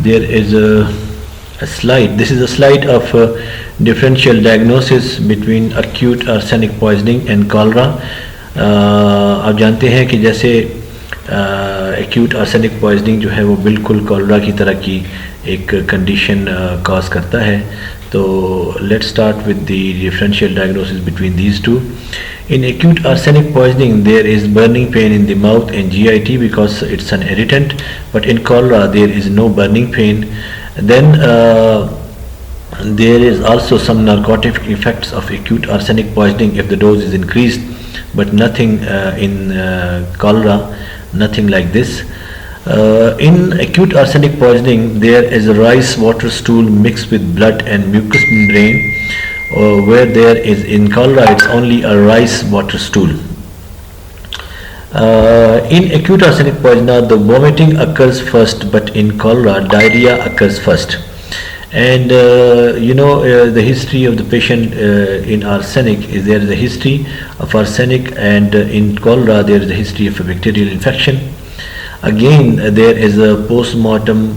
there is a slide. This is a slide of differential diagnosis between acute arsenic poisoning and cholera. आप जानते हैं कि जैसे acute arsenic poisoning जो है वो बिल्कुल कॉलरा की तरह की एक कंडीशन कॉज करता है. तो let's start with the differential diagnosis between these two. In acute arsenic poisoning, there is burning pain in the mouth and GIT because it's an irritant, but in cholera there is no burning pain. Then there is also some narcotic effects of acute arsenic poisoning if the dose is increased, but nothing in cholera, nothing like this. In acute arsenic poisoning, there is a rice water stool mixed with blood and mucous membrane. Where there is in cholera it's only a rice water stool. In acute arsenic poisoning the vomiting occurs first, but in cholera diarrhea occurs first. And the history of the patient in arsenic is there is a history of arsenic, and in cholera there is a history of a bacterial infection. Again there is a post-mortem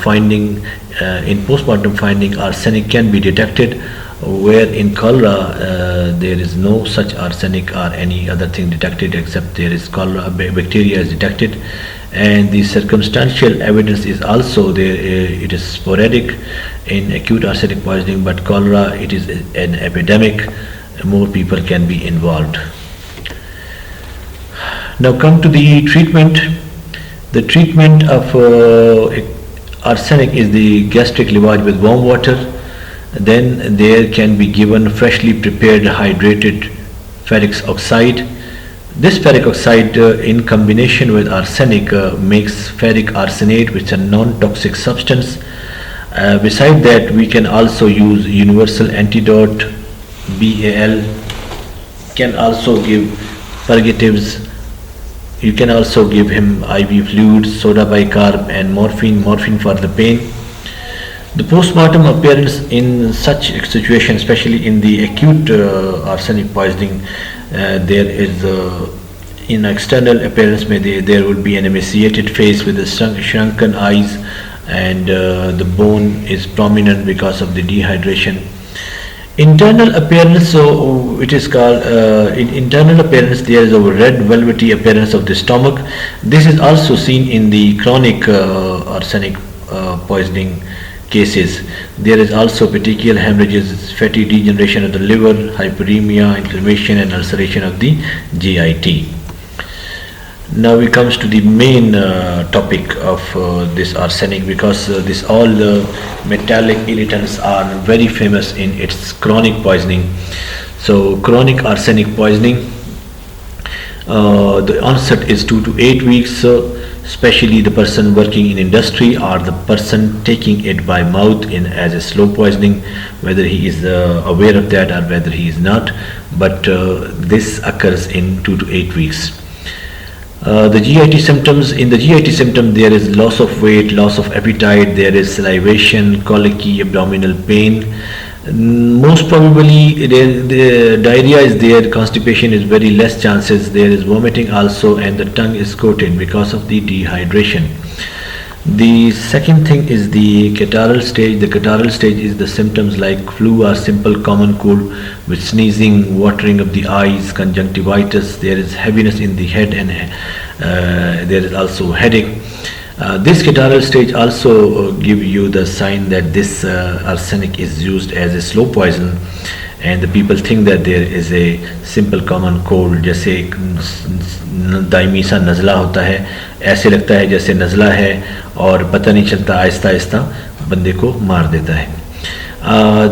finding. In post-mortem finding arsenic can be detected, where in cholera there is no such arsenic or any other thing detected except there is cholera bacteria is detected. And the circumstantial evidence is also there. It is sporadic in acute arsenic poisoning, but cholera it is an epidemic. More people can be involved. Now come to the treatment. The treatment of arsenic is the gastric lavage with warm water. Then there can be given freshly prepared hydrated ferric oxide. This ferric oxide in combination with arsenic makes ferric arsenate, which is a non-toxic substance. Beside that, we can also use universal antidote, BAL. Can also give purgatives. You can also give him IV fluids, soda bicarb and morphine for the pain. The post-mortem appearance in such situation, especially in the acute arsenic poisoning, there is in external appearance there will be an emaciated face with the shrunken eyes, and the bone is prominent because of the dehydration. Internal appearance, so it is called in internal appearance there is a red velvety appearance of the stomach. This is also seen in the chronic arsenic poisoning cases. There is also petechial hemorrhages, fatty degeneration of the liver, hyperemia, inflammation and ulceration of the GIT. Now we comes to the main topic of this arsenic, because this all metallic irritants are very famous in its chronic poisoning. So chronic arsenic poisoning, the onset is 2 to 8 weeks. Especially the person working in industry or the person taking it by mouth in as a slow poisoning, whether he is aware of that or whether he is not, but this occurs in 2 to 8 weeks. The GIT symptoms, in the GIT symptom there is loss of weight, loss of appetite, there is salivation, colicky, abdominal pain. Most probably the diarrhea is there, constipation is very less chances, there is vomiting also, and the tongue is coated because of the dehydration. The second thing is the catarrhal stage. The catarrhal stage is the symptoms like flu or simple common cold with sneezing, watering of the eyes, conjunctivitis, there is heaviness in the head, and there is also headache. This catarrhal stage also give you the sign that this arsenic is used as a slow poison, and the people think that there is a simple common cold, जैसे दायमी सा नज़ला होता है, ऐसे लगता है जैसे नज़ला है और पता नहीं चलता, आहिस्ता आहिस्ता बंदे को मार देता है.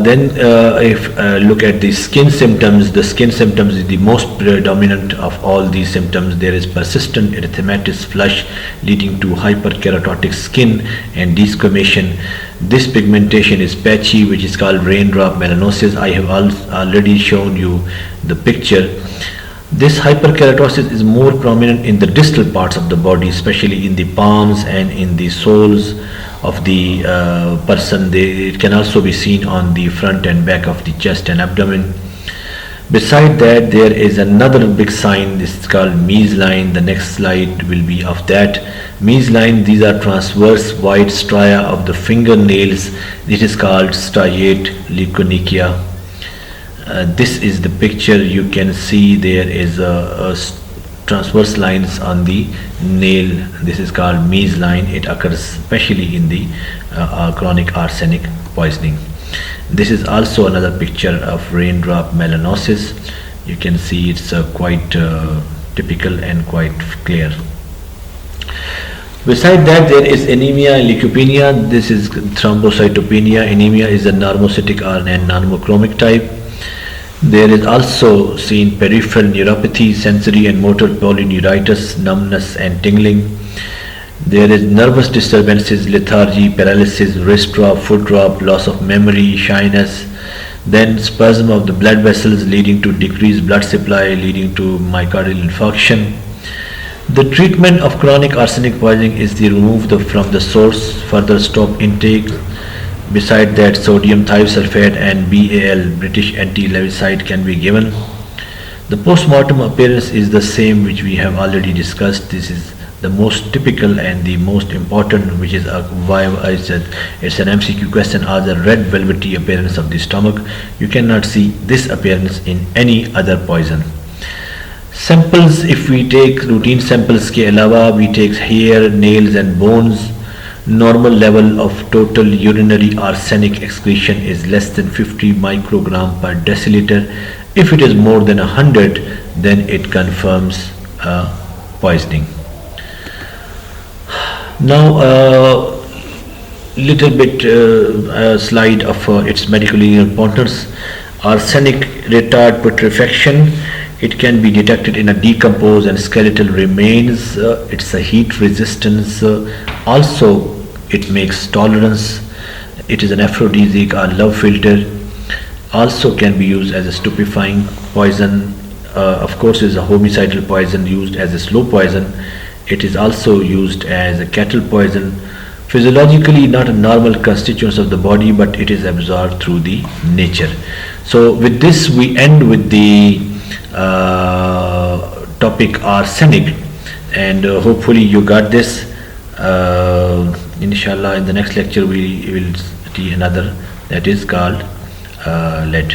Then if look at the skin symptoms, the skin symptoms is the most predominant of all these symptoms. There is persistent erythematous flush leading to hyperkeratotic skin and desquamation. This pigmentation is patchy, which is called raindrop melanosis. I have already shown you the picture. This hyperkeratosis is more prominent in the distal parts of the body, especially in the palms and in the soles of the person. It can also be seen on the front and back of the chest and abdomen. Beside that, there is another big sign. This is called Mies line. The next slide will be of that. Mies line, these are transverse white stria of the fingernails. It is called striate leukonychia. This is the picture. You can see there is transverse lines on the nail. This is called Mies line. It occurs especially in the chronic arsenic poisoning. This is also another picture of raindrop melanosis. You can see it's quite typical and quite clear. Beside that, there is anemia and leukopenia. This is thrombocytopenia. Anemia is a normocytic and normochromic type. There is also seen peripheral neuropathy, sensory and motor polyneuritis, numbness and tingling. There is nervous disturbances, lethargy, paralysis, wrist drop, foot drop, loss of memory, shyness. Then spasm of the blood vessels leading to decreased blood supply, leading to myocardial infarction. The treatment of chronic arsenic poisoning is to remove from the source, further stop intake. Beside that, sodium thiosulfate and BAL, British anti-levisite, can be given. The post-mortem appearance is the same which we have already discussed. This is the most typical and the most important, which is why I said it's an MCQ question, are the red velvety appearance of the stomach. You cannot see this appearance in any other poison. Samples, if we take routine samples के अलावा, we take hair, nails and bones. Normal level of total urinary arsenic excretion is less than 50 microgram per deciliter. If it is more than 100, then it confirms poisoning. Now little bit slide of its medical importance. Arsenic retard putrefaction. It can be detected in a decomposed and skeletal remains. It's a heat resistance. Also, it makes tolerance. It is an aphrodisiac or love filter. Also can be used as a stupefying poison. Of course, is a homicidal poison used as a slow poison. It is also used as a cattle poison. Physiologically not a normal constituents of the body, but it is absorbed through the nature. So with this we end with the topic arsenic, and hopefully you got this. Inshallah in the next lecture we will see another that is called lead.